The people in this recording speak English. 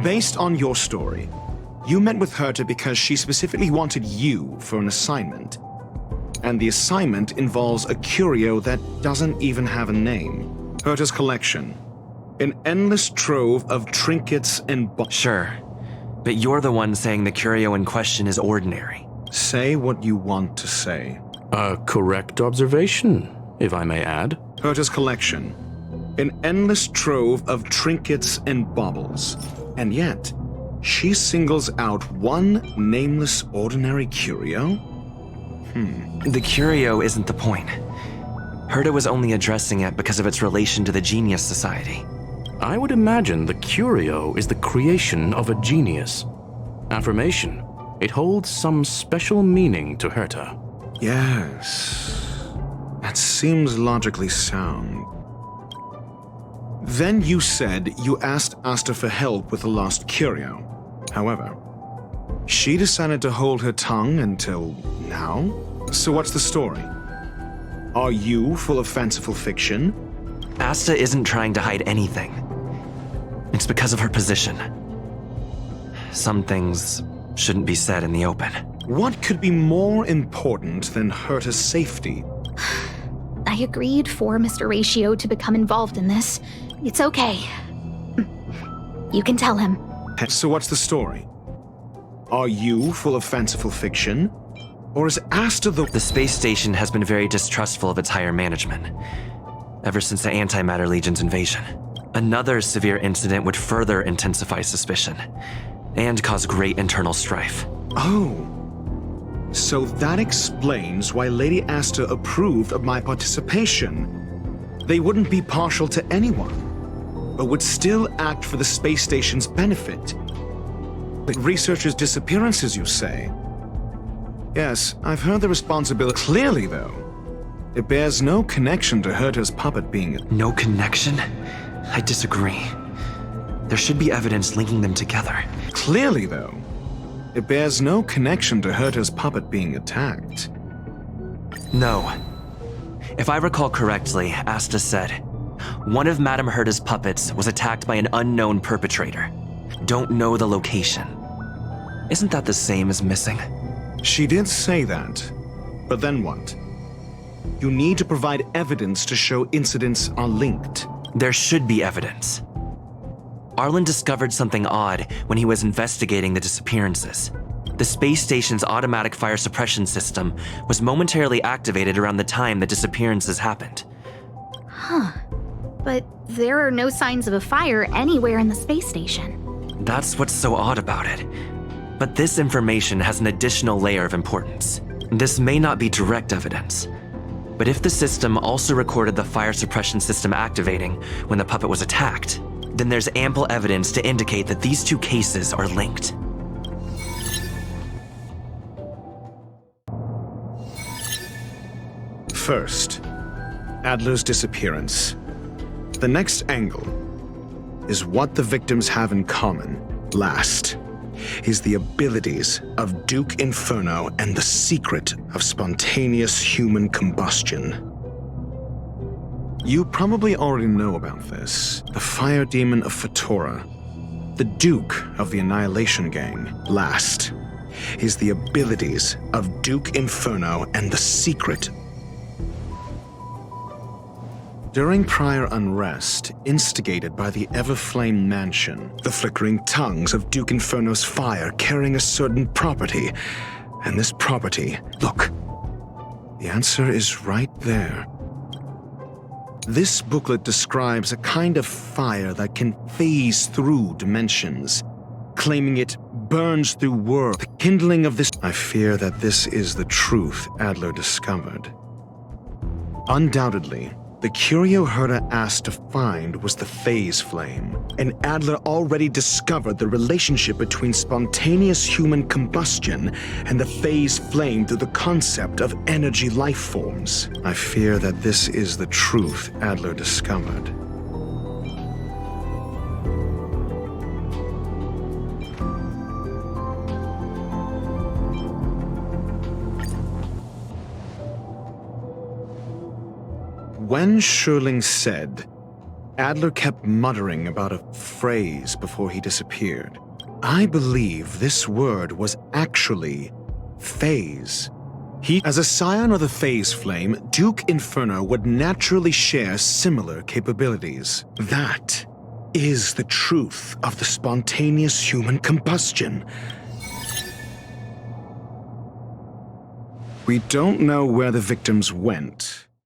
Based on your story, you met with Herta because she specifically wanted you for an assignment. And the assignment involves a curio that doesn't even have a name. Herta's collection. An endless trove of trinkets and Sure, but you're the one saying the curio in question is ordinary. Say what you want to say. A correct observation, if I may add. Herta's collection. An endless trove of trinkets and baubles. And yet, she singles out one nameless ordinary curio? The curio isn't the point. Herta was only addressing it because of its relation to the Genius Society. I would imagine the curio is the creation of a genius. Affirmation. It holds some special meaning to Herta. Yes. That seems logically sound. Then you said you asked Asta for help with the lost curio. However, she decided to hold her tongue until now? So what's the story? Are you full of fanciful fiction? Asta isn't trying to hide anything. It's because of her position. Some things shouldn't be said in the open. What could be more important than Herta's safety? I agreed for Mr. Ratio to become involved in this. It's okay. You can tell him. So what's the story? Are you full of fanciful fiction? Or is Asta The space station has been very distrustful of its higher management, ever since the Antimatter Legion's invasion. Another severe incident would further intensify suspicion, and cause great internal strife. Oh. So that explains why Lady Asta approved of my participation. They wouldn't be partial to anyone, but would still act for the space station's benefit. The researchers' disappearances, you say? Yes, I've heard the responsibility. Clearly, though, it bears no connection to Herta's puppet being... No connection? I disagree. There should be evidence linking them together. Clearly, though, it bears no connection to Herta's puppet being attacked. No. If I recall correctly, Asta said, one of Madame Herta's puppets was attacked by an unknown perpetrator. Don't know the location. Isn't that the same as missing? She did say that, but then what? You need to provide evidence to show incidents are linked. There should be evidence. Arlen discovered something odd when he was investigating the disappearances. The space station's automatic fire suppression system was momentarily activated around the time the disappearances happened. Huh. But there are no signs of a fire anywhere in the space station. That's what's so odd about it. But this information has an additional layer of importance. This may not be direct evidence, but if the system also recorded the fire suppression system activating when the puppet was attacked, then there's ample evidence to indicate that these two cases are linked. First, Adler's disappearance. The next angle is what the victims have in common. Last is the abilities of Duke Inferno and the secret of spontaneous human combustion. You probably already know about this. The fire demon of Fatora, the Duke of the Annihilation Gang. Last is the abilities of Duke Inferno and the secret. During prior unrest, instigated by the Everflame Mansion, the flickering tongues of Duke Inferno's fire carrying a certain property. And this property, look, the answer is right there. This booklet describes a kind of fire that can phase through dimensions, claiming it burns through worlds. The kindling of this... I fear that this is the truth Adler discovered. Undoubtedly, the curio Herta asked to find was the phase flame, and Adler already discovered the relationship between spontaneous human combustion and the phase flame through the concept of energy life forms. I fear that this is the truth Adler discovered. When Schurling said, Adler kept muttering about a phrase before he disappeared. I believe this word was actually phase. As a scion of the phase flame, Duke Inferno would naturally share similar capabilities. That is the truth of the spontaneous human combustion. We don't know where the victims went,